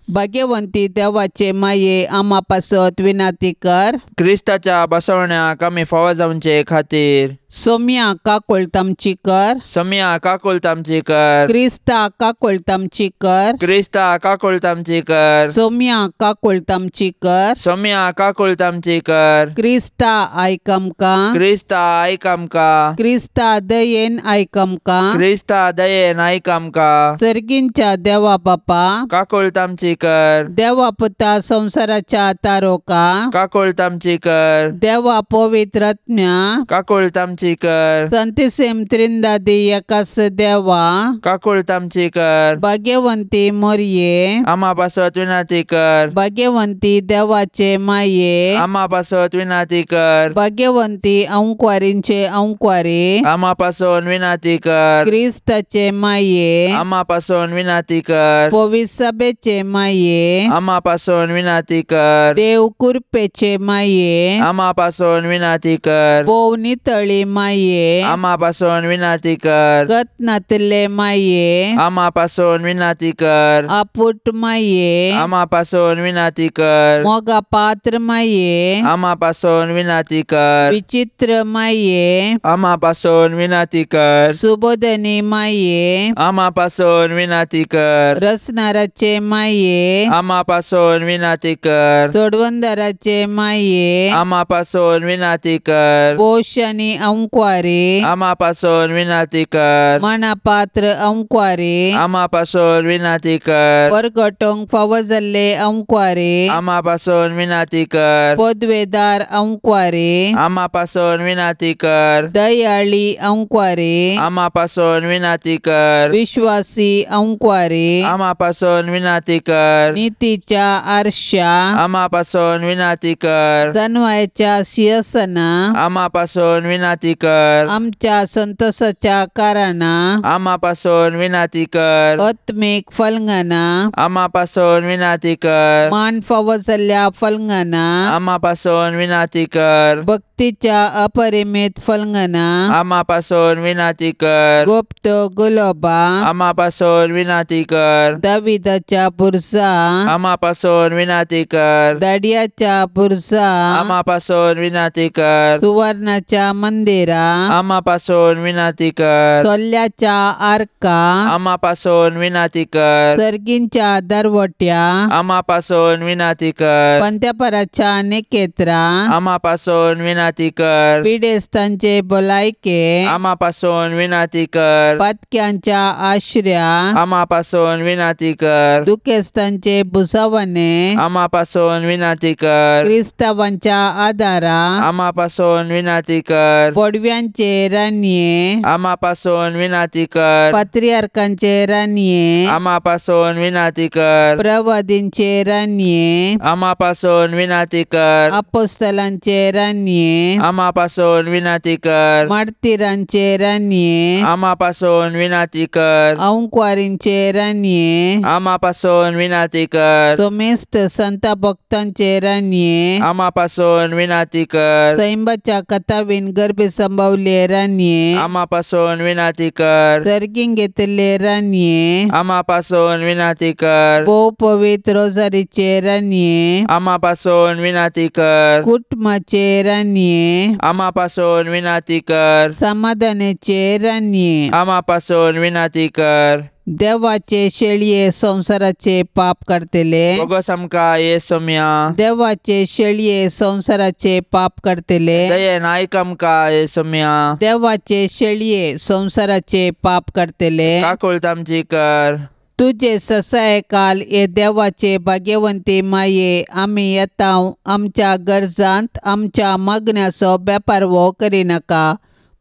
भाग्यवंती देवाचे माये, आम्हा पासत विनाती कर. क्रिस्ताच्या बसवण्याक आमी फावो जावचे खातीर सोम्या काकुळतामची कर. सोम्या काकुळतामची कर. क्रिस्ता काकुळतामची कर. क्रिस्ता काकुळतामची कर. सोम्या काकुळतामची कर. सोम्या काकुळतामची कर. क्रिस्ता आयक आमकां. क्रिस्ता आयक आमकां. क्रिस्ता दयेन आयक आमकां. क्रिस्ता दयेन आयक आमकां. सर्गींच्या देवा बापा, काकुळतामची आमची कर. देवा पुता संसाराच्या तारोका काकूळत आमची कर. देवा पवित्रज्ञा काकूळत आमची कर. संतिसेम त्रिंदादी एकास देवा काकूळत आमची कर. भाग्यवंती मोरये आम्हा पासत विनाती कर. भाग्यवंती देवाचे माये आम्हा पासत विनाती कर. भाग्यवंती अंकुवारींचे अंकुवारी आम्हा पासून विनाती कर. क्रिस्ताचे माये आम्हा पासून विनाती कर. पवित्र सभेचे माये आम्हा पासून विनाती कर. देव कृपेचे माये आम्हा पासून विनाती कर. पोवनी तळी माये आम्हा पासून विनाती कर. कतनातले माये आम्हा पासून विनाती कर. आपुट माये आम्हा पासून विनाती कर. मोगा पात्र माये आम्हा पासून विनाती कर. विचित्र माये आम्हा पासून विनाती कर. सुबोधनी माये आम्हा पासून विनाती कर. रसनाराचे माये आम्हा पासून विनाती कर. सोडवंदराचे माये आम्हा पासून विनाती कर. पोषणी अंकुवारी आम्हा पासून विनाती कर. मनापात्र अंकुवारी आम्हा पासून विनाती कर. परगटोंक फावो जाल्ले अंकुवारी आम्हा पासून विनाती कर. पदवेदार अंकुवारी आम्हा पासून विनाती कर. दयाळी अंकुवारी आम्हा पासून विनाती कर. विश्वासी अंकुवारी आम्हा पासून विनाती कर. नीतीच्या आरशा आम्हा पासून विनाती कर. सन्मायाच्या सिंहासना आम्हा पासून विनाती कर. आमच्या संतोषाच्या कारणा आम्हा पासून विनाती कर. आत्मिक फलंगना आम्हा पासून विनाती कर. मान फावो जाल्ल्या फलंगना आम्हा पासून विनाती कर. भक्तीच्या अपरिमित फलंगना आम्हा पासून विनाती कर. गुप्त गुलोबा आम्हा पासून विनाती कर. दाविदाच्या पुरसा आम्हा पासून विनाती कर. दाडियाच्या पुरसा आम्हा पासून विनाती कर. सुवर्णाच्या मंदिरा आम्हा पासून विनाती कर. सोल्ल्याच्या आर्का आम्हा पासून विनाती कर. सर्गींच्या दरवट्या आम्हा पासून विनाती कर. पंत्यापराच्या नेकेत्रा आम्हा पासून विनाती कर. पिडेस्तांचे बोलायके आम्हा पासून विनाती कर. पातक्यांच्या आश्र्या आम्हा पासून विनाती कर. दुखेस्तांचे बुसावणे आम्हा पासून विनाती कर. क्रिस्तावांच्या आदारा आम्हा पासून विनाती कर. पडव्यांचे रान्ये आम्हा पासून विनाती कर. पात्रियार्कांचे रान्ये आम्हा पासून विनाती कर. प्रवादींचे रान्ये आम्हा पासून विनाती कर. अपोस्तलांचे रान्ये आम्हा पासून विनाती कर. मार्तिरांचे रान्ये आम्हा पासून विनाती कर. अंकुवारींचे रान्ये आम्हा पासून विनाती कर. सोमेस्त संत भक्तांचे रान्ये आम्हा पासून विनाती कर. सैंबाच्या कथावीन गर्भे संभवले रान्ये आम्हा पासून विनाती कर. सर्गीन घेतले रान्ये आम्हा पासून विनाती कर. भोव पवित्र रोजारीचे रान्ये आम्हा पासून विनाती कर. कुटुंबाचे रान्ये आम्हा पासून विनाती कर. समाधानाचे रान्ये आम्हा पासून विनाती कर. देवाचे शेळये संसाराचे पाप करतले बोगस आमका येसुम्या. देवाचे शेळये संसाराचे पाप करतले दयेन आयक आमका येसुम्या. देवाचे शेळये संसाराचे पाप करतले काकूळत आमची कर. तुझे ससाय काल ये देवाचे भाग्यवंती माये आम्ही येताव आमच्या गरजांत आमच्या मागण्याचो बेपार वो करिनाका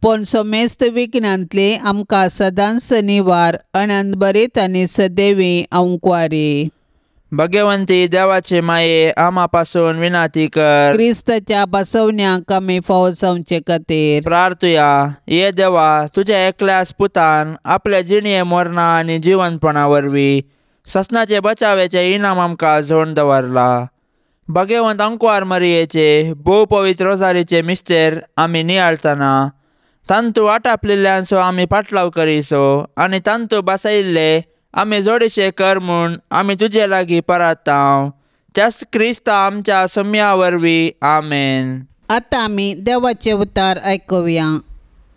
पण सोमेस्त विघ्नांतली आमकां सदांच निवार अनंत बरीत आनी सदैवी अंकुवारी. भाग्यवंती देवाचे माये आम्हा पासून विनाती कर. क्रिस्ताच्या बसवण्याक आमी फावो जावचे खातीर प्रार्थुया. ये देवा तुझ्या एकल्याच पुतान आपल्या जिणये मरणा आनी जिवंतपणा वरवीं ससनाचे बचावेचे इनाम आमकां जोडून दवरला. भाग्यवंत अंकुवार मरियेचे भोव पवित्र रोजारीचे मिस्तेर आमी नियाळतना तांतू आटापलेल्यांचो आमी पाटलाव करिसो आनी तांतू बसयल्ले आमी जोडशे कर म्हूण आमी तुजे लागीं परताव. त्याच क्रिस्ता आमच्या सोम्या वरवीं आमेन. आतां आमी देवाचे उतार आयकुया.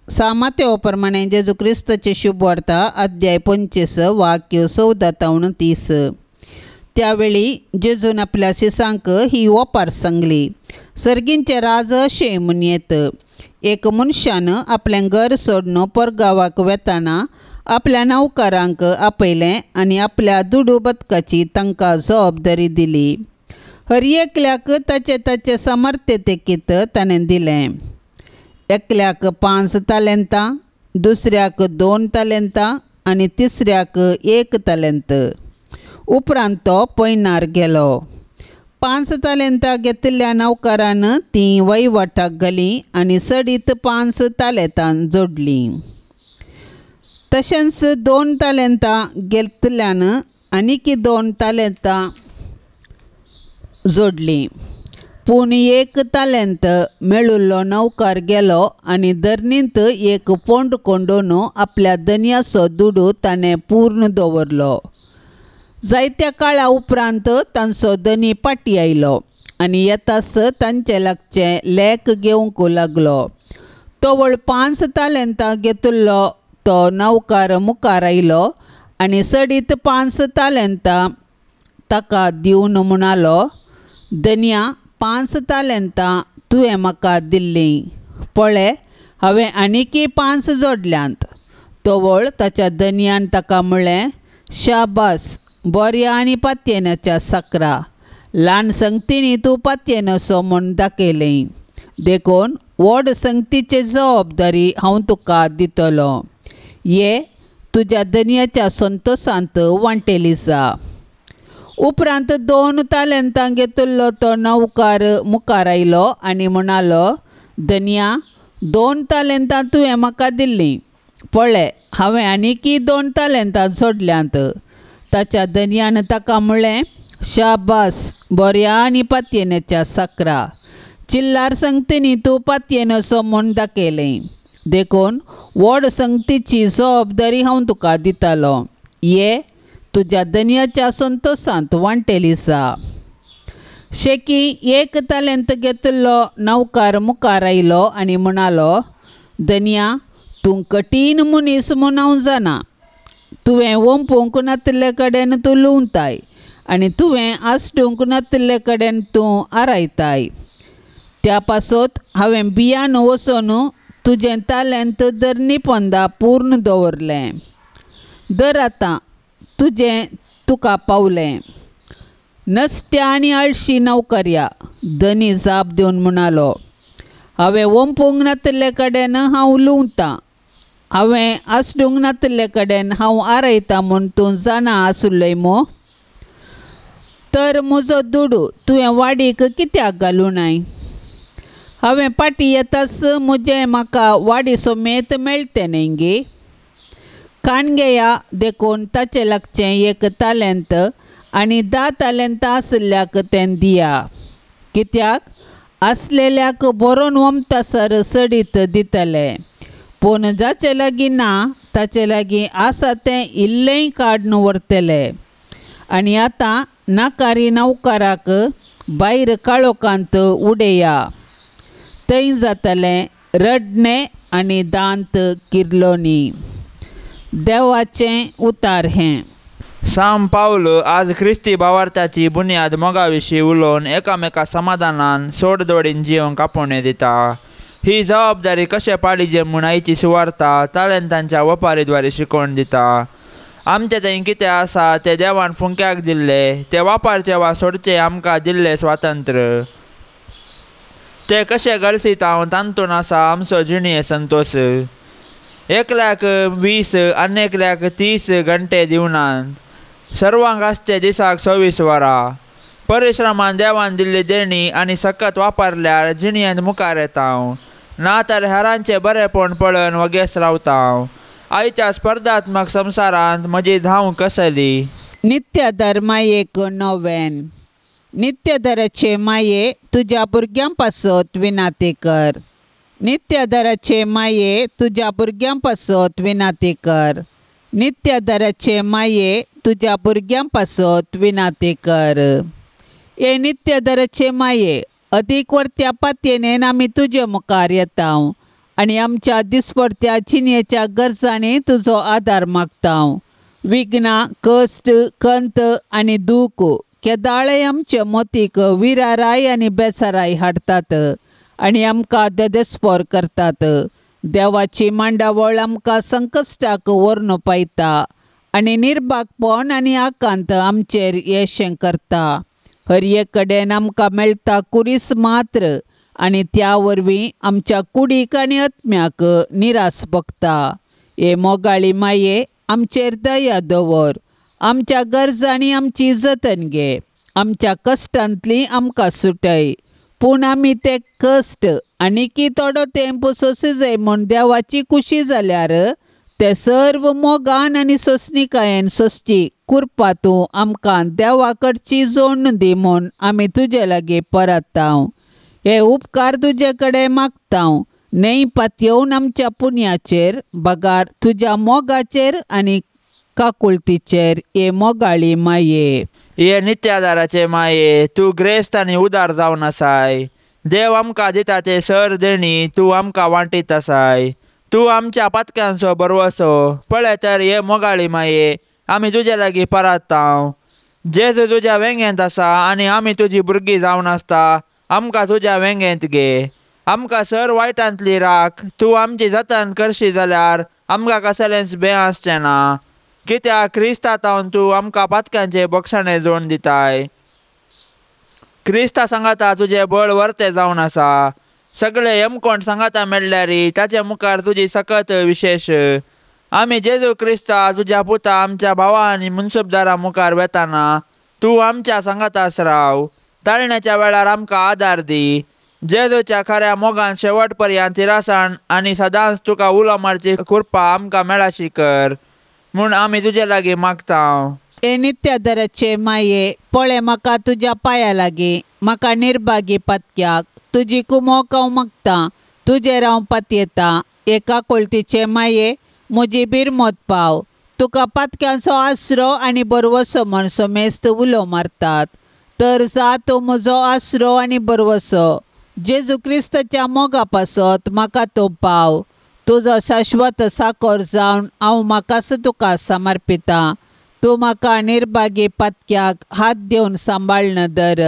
सामात्यो प्रमाणे जेजू क्रिस्ताचे शुभ वार्ता अध्याय 25 वाक्य 14-30. त्यावेळी जेजून आपल्या शिसांक ही ओपार सांगली. सर्गींचे राज अशें म्हूण येत. एक मनशान आपलें घर सोडून परगांवाक वेताना आपल्या नौकरांक आपयलें आनी आपल्या दुडू बदकाची तांकां जबाबदारी दिली. हर एकल्याक ताचे ताचे समर्थतेकीत ताणें दिलें. एकल्याक 5 तालेंतां, दुसऱ्याक 2 तालेंतां आनी तिसऱ्याक 1 तालेंत. उपरांत तो पयनार गेलो. 5 तालेंतां घेतिल्ल्या नौकरान तीं वहिवाटाक घालीं आनी सडीत 5 तालेंतां जोडलीं. तशेंच 2 तालेंतां घेतिल्ल्यान आनीक 2 तालेंतां जोडलीं. पूण 1 तालेंत मेळिल्लो नौकार गेलो आनी धरणींत 1 पोंड कोंडून आपल्या धन्याचो दुडू ताणें पूर्ण दवरलो. जायत्या काळा उपरांत तांचो धनी पाटी आयलो आनी येतास तांचे लागचे लेख घेवंक लागलो. तोवळ 5 तालेंतां घेतिल्लो तो नौकार मुखार आयलो आनी सडीत 5 तालेंतां ताका दिवन म्हणलो, धन्या, 5 तालेंतां तुवें म्हाका दिल्लीं. पळय, हांवें आनीक 5 जोडल्यांत. तोवळ ताच्या धन्यान ताका म्हणलें, शाबास, बऱ्या आनी पातयेनाच्या साकरा. ल्हान संगतींनी तूं पातयेनसो म्हूण दाखयलें. देखून व्हड संगतीची जबाबदारी हांव तुका दितलो. ये, तुज्या धन्याच्या संतोशांत वांटेली जा. उपरांत 2 तालेंतां घेतिल्लो तो नौकार मुखार आयलो आनी म्हणलो, धन्या, 2 तालेंतां तुवें म्हाका दिल्लीं. पळय, हांवें आनीक 2 तालेंतां जोडल्यांत. ताच्या धन्यान ताका म्हणलें, शाबास, बऱ्या आनी पातयेनाच्या साकरा. चिल्लार संगतींनी तूं पातयेनसो म्हूण दाखयलें. देखून व्हड संगतीची जबाबदारी हांव तुका दितलो. ये, तुज्या धन्याच्या संतोशांत वांटेली जा. शेकी 1 तालेंत घेतिल्लो नौकार मुखार आयलो आनी म्हणलो, धन्या, तूं कठीण मनीस म्हूण हांव जाणा. तुवें ओंपूंक नातिल्ले कडेन तूं लुंवताय आनी तुवें आसडूंक नातिल्ले कडेन तूं आरायताय. त्या पासत हांवें बियान वचून तुजें तालेंत धरणी पोंदा पूर्ण दवरलें. दर आतां तुजें तुका पावलें. नसत्या आनी आळशी नौकर्या, धनी जाप दिवन म्हणलो, हांवें ओंपूंक नातिल्ले कडेन हांव लुंवतां, हांवें आसडूंक नातिल्ले कडेन हांव आरयतां म्हूण तूं जाणा आसुल्लें मो. तर म्हजो दुडू तुवें वाडीक कित्याक घालूं नाय? हांवें पाटी येतास म्हजें म्हाका वाडी सोमेत मेळटें न्ही गे. काणगेया देखून ताचे लागचें 1 तालेंत आनी 10 तालेंतां आसल्याक तें दिया. कित्याक आसलेल्याक बरोवन वमतासर सडीत दितले. पूण जाचे लागीं ना ताचे लागीं आसा तें इल्लेंय काडून व्हरतले. आनी आतां नाकारी नौकाराक भायर काळोखांत उडया. थंय जातलें रडणें आनी दांत किर्लोनी. देवाचें उतार हें. सांत पावल आज ख्रिस्ती भावार्थाची बुन्याद मोगा विशीं उलोवन एकामेका समाधानान सोडदोडीन जिवंक आपोवणें दिता. ही जबाबदारी कशें पाळिजे म्हूण आयची सुवार्ता तालेंतांच्या वपारीद्वारे शिकोवन दिता. आमचें थंय कितें आसा तें देवान फुंक्याक दिल्लें, तें वापरचें वा सोडचें आमकां दिल्लें स्वातंत्र्य. तें कशें गळसिता तांतून आसा आमचो जिणे संतोश. एकल्याक 20 आनी एकल्याक 30 घंटे दिवनात. सर्वांक आसचे दिसाक 24 वरां. परिश्रमान देवान दिल्ली देणी आनी सकत वापरल्यार जिणेंत मुखार येता. ना तर हेरांचें बरेंपण पळोवन वगेस रावता. आयच्या स्पर्धात्मक संवसारांत म्हजी धांव कसली. नित्यधर मायेक नोवेन. नित्यधराचे माये तुज्या भुरग्यां पासत विनाती कर. नित्यधराचे माये तुज्या भुरग्यां पासत विनाती कर. नित्यधराचे माये तुज्या भुरग्यां पासत विनाती कर. हे नित्यधराचे माये अदीक वर्त्या पातयेनेन आमी तुजे मुखार येता आनी आमच्या दिसपडत्या जिणेच्या गरजांनी तुजो आदार मागता. विघ्नां, कश्ट, खंत आनी दूख केदाळे आमचे मोतीक विराराय आनी बेसाराय हाडटात आनी आमकां देदेस्पोर करतात. देवाची मांडावळ आमकां संकश्टाक व्हरून पायता आनी निर्भागपण आनी आकांत आमचेर येशें करता. हर एक कडेन आमकां मेळटा कुरीस मात्र आनी त्या वरवीं आमच्या कुडीक आनी आत्म्याक निरास बगता. हे मोगाळी माये आमचेर दया दवर. आमच्या गरजांनी आमची जतन घे. आमच्या कश्टांतली आमकां सुटय. पूण आमी ते कश्ट आनीकी थोडो तेंप सोंसूं जाय म्हूण देवाची खुशी जाल्यार ते सर्व मोगान आनी सोंसणिकायेन सोंसची कृपा तूं आमकां देवा कडची जोडून दी म्हूण आमी तुजे लागीं परतांव. हे उपकार तुजे कडेन मागतांव. न्हय पातयेवन आमच्या पुण्याचेर बगार तुज्या मोगाचेर आनी काकुळतीचेर हे मोगाळी माये. ये नित्यादाराचे माये तूं ग्रेस्त आनी उदार जावन आसाय. देव आमकां दिता ते सर देणी तूं आमकां वांटीत आसाय. तूं आमच्या पातक्यांचो बरवसो. पळय तर हे मोगाळी माये आमी तुजे लागीं परतांव. जेजू तुज्या वेंगेंत आसा आनी आमी तुजी भुरगीं जावन आसता. आमकां तुज्या वेंगेंत घे. आमकां सर वायटांतली राख. तूं आमची जतन करशी जाल्यार आमकां कसलेंच भें आसचें ना. कित्याक क्रिस्तांत आवन तूं आमकां पातक्यांचे बक्षणे जोडून दिताय. क्रिस्ता सांगाता तुजें बळ वर्तें जावन आसा. सगळे येमकोण सांगाता मेळ्ळ्यारी ताचे मुखार तुजी सकत विशेश. आमी जेजू क्रिस्ता तुज्या पुता आमच्या भावा आनी मुनसुबदारा मुखार वेताना तूं आमच्या सांगातास राव. ताळण्याच्या वेळार आमकां आदार दी. जेजूच्या खऱ्या मोगान शेवट पर्यंत तिरासण आनी सदांच तुका उलो मारची कृपा आमकां मेळाशी कर म्हूण आमी तुजे लागीं मागतांव. हे नित्यादाराचे माये पळय म्हाका तुज्या पांया लागीं म्हाका निर्भागी पातक्याक तुजी कुमोक हांव मागतां. तुजेर हांव पातयेतां. एका कोळतीचे माये म्हजी बिरमोत पाव. तुका पातक्यांचो आसरो आनी बरवसो म्हूण समेस्त उलो मारतात. तर जा तूं म्हजो आसरो आनी बरवसो. जेजू क्रिस्ताच्या मोगा पासत म्हाका तो पाव. तुजो शाश्वत साकोर जावन हांव म्हाकाच तुका समर्पितां. तूं म्हाका निर्भागी पातक्याक हात दिवन सांबाळन धर.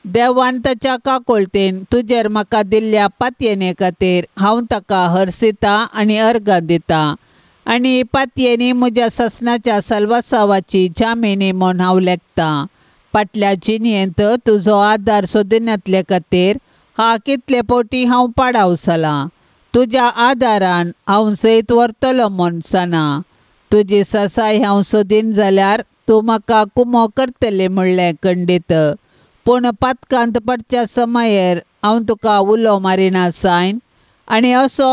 देवान ताच्या काकुळतेन तुजेर म्हाका दिल्ल्या पातयेने खातीर हांव ताका हरसितां आनी अर्घ दितां. आनी पातयेनी म्हज्या ससनाच्या सल्वासावाची जामिनी म्हूण हांव लेखतां. फाटल्या जिणयेंत तुजो आदार सोदूनातले खातीर कितले फावटी हांव पाडाव जालां. तुज्या आदारान हांव जैत व्हरतलो म्हूण साना. तुजी ससाय हांव सोदीन जाल्यार तूं म्हाका कुमो करतलें म्हणलें खंडीत. पूण पातकांत पडच्या समयार हांव तुका उलो मारिना सायन आनी असो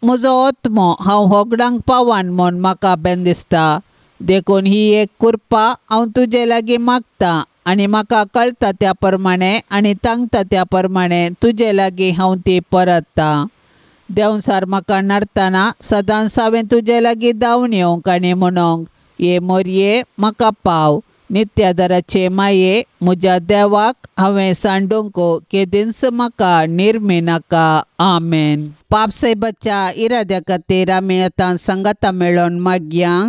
म्हजो आत्मो हांव होगडांक पावान म्हूण म्हाका बेन दिसता. देखून ही एक कृपा हांव तुजे लागीं मागतां आनी म्हाका कळटा त्या प्रमाणे आनी तांगता त्या प्रमाणे तुजे लागीं हांव ती परतां. देंवसार म्हाका नडतना सदांच हांवें तुजे लागीं धांवन येवंक आनी म्हणोंक हे मोरये म्हाका पाव. नित्यादाराचे माये म्हज्या देवाक हांवें सांडूंक केदींच म्हाका निर्मी नाका. आमेन. पापसाहेबाच्या इराद्या खातीर आमी आतां संगता मेळोन मागया.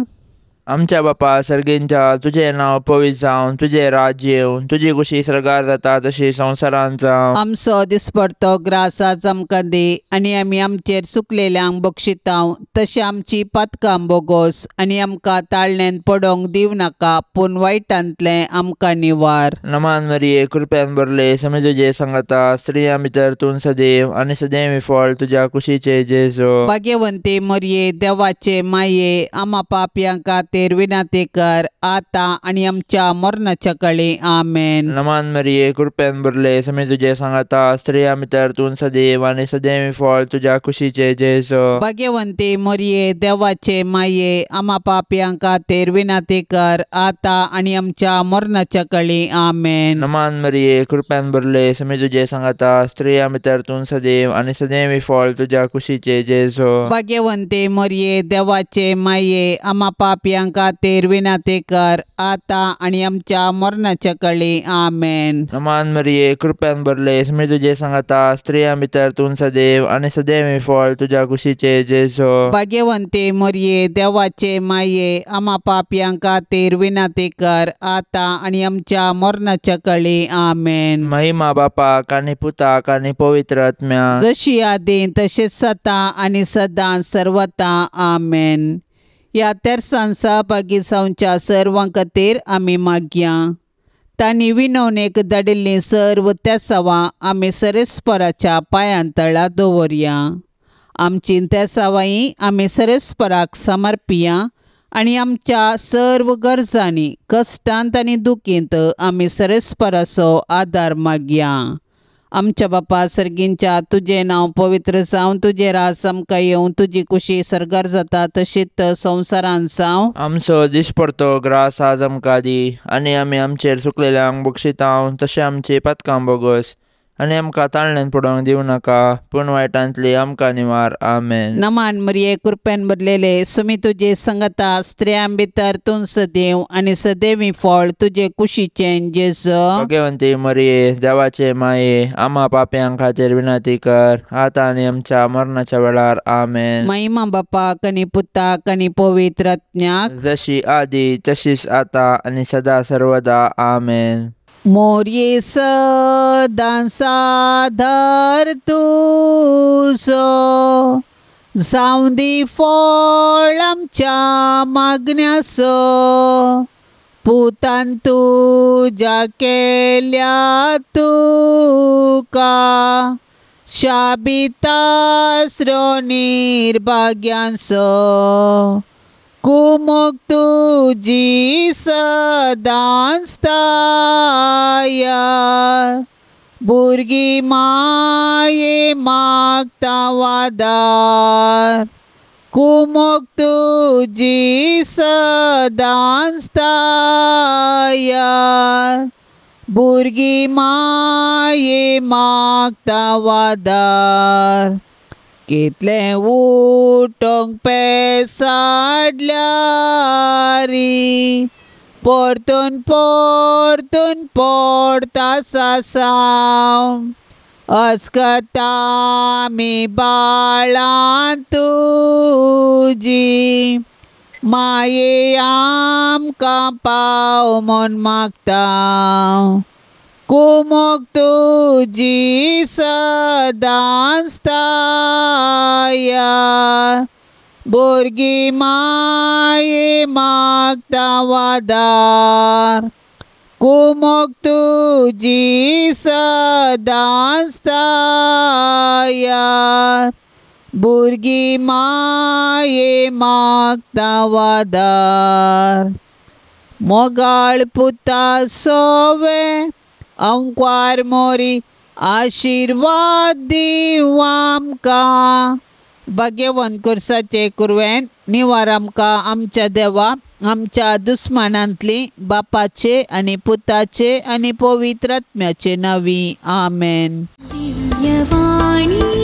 आमच्या बापा सर्गींच्या तुझें नांव पवित्र जावन तुजें राज्य येवन तुजी कुशी सरगार जाता तशी संवसारांत जावं. आमचो दिसपडतो ग्रास आज आमकां दी आनी आमी आमचेर चुकलेल्यांक बक्षितांव तशें आमची पातकां बोगोस आनी आमकां ताळणेन पडोवंक दिव नाका पूण वायटांतलें आमकां निवार. नमान मरिये कृपेन भरले समे तुजे सांगता स्त्रियां भितर तूं सदैव आनी सदैव फळ तुज्या कुशीचे जेजू. भाग्यवंते मरिये देवाचे माये आमा पापयां खातीर विनंती कर आतां आनी आमच्या मरणाच्या काळी. आमेन. नमान मरिये कृपेन भरले समे तुजे सांगता स्त्रियां भितर तूं सदैव आनी सदैव फळ तुज्या कुशीचे जेजू. भाग्यवंते मरिये देवाचे माये आमा पापयां खातीर विनंती कर आतां आनी आमच्या मरणाच्या काळी. आमेन. नमान मरिये कृपेन भरले समे तुजे सांगता स्त्रियां भितर तूं सदैव आनी सदैव फळ तुज्या कुशीचे जेजू. भाग्यवंते मरिये देवाचे माये आमा पापयां खातीर विनंती कर, आता आणि आमच्या मरणाच्या कळी. आमेन. नमान मरिये, कृपेन भरलेस, मी तुझे सांगता, स्त्रियां भितर तूं सदैव आणि सदैव फळ तुझ्या कुशीचे जेजो. भाग्यवंते मरिये, देवाचे माये, आम्हा पापयां खातीर विनंती कर, आता आणि आमच्या मरणाच्या कळी. आमेन. महिमा बापाक आणि पुताक आणि पवित्र आत्म्या, जशी आदी तसेच सता आणि सदां सर्वता. आमेन. या तेरसां सहभागी जावच्या सर्वां खातीर आमी मागया. तांणी विनवणेक धाडिल्लीं सर्व तेसावां आमी सरेस्पराच्या पांयां तळा दवरया. आमची तेसावांय आमी सरेस्पराक समर्पिया आनी आमच्या सर्व गरजांनी, कश्टांत आनी दुखींत आमी सरेस्पराचो आदार मागया. आमच्या बापा सर्गींच्या, तुझें नांव पवित्र जावं, तुझे रास आमकां येवं, तुजी कुशी सरकार जाता तशीच संवसारांत जावं. आमचो दिसपडतो ग्रास आज आमकां दी, आनी आमी आमचेर चुकलेल्यांक बक्षितांव, तशें आमची पातकां बोगस, आनी आमकां ताळण्यान पडोवंक दिवं नाका, पूण वायटांतली आमकां निवार. आमेन. नमान मरिये, कृपेन भरलेले, सुमी तुजे संगता, स्त्रियां भितर तूं सदैव आनी सदैवी फळ तुजे कुशीचें जेजो. भाग्यवंती मरिये, देवाचे माये, आम्हा पाप्यां खातीर विनंती कर, आता आनी आमच्या मरणाच्या वेळार. आमेन. महिमा बापाक आनी पुताक आनी पवित्र आत्म्याक, जशी आदी तशीच आता आणि सदा सर्वदा. आमेन. मोरये सदां सादर तुझो, जावं दी फळ आमच्या मागण्याचो, पुतान तुज्या केल्या तुका, शाबितास्रो निर्भाग्यांचो, कुमोग तुजी सदां स्थाया, भुरगीं माये मागता वादार, कुमोग तुजी सदां स्थाया, भुरगीं माये मागता वादार. कितलें उठोंक पेसाडल्यारी, परतून परतून पडता सासांव, अस्कता आमी बाळां तुजी, माये आमकां पाव म्हूण मागता, कुमोग तुजी सदां स्थाया, भुरगीं माये मागता वादार, कुमोग तुजी सदां स्थाया, भुरगीं माये मागता वादार. मोगाळ पुता सोवे अंकार मोरी, आशिर्वाद दिव आमकां. भाग्यवान कुर्साचे कुरवेन, निवार आमकां आमच्या देवा, आमच्या दुस्मानांतली, बापाचे आनी पुताचे आनी पवित्र आत्म्याचे नांवी. आमेन. दिव्यवाणी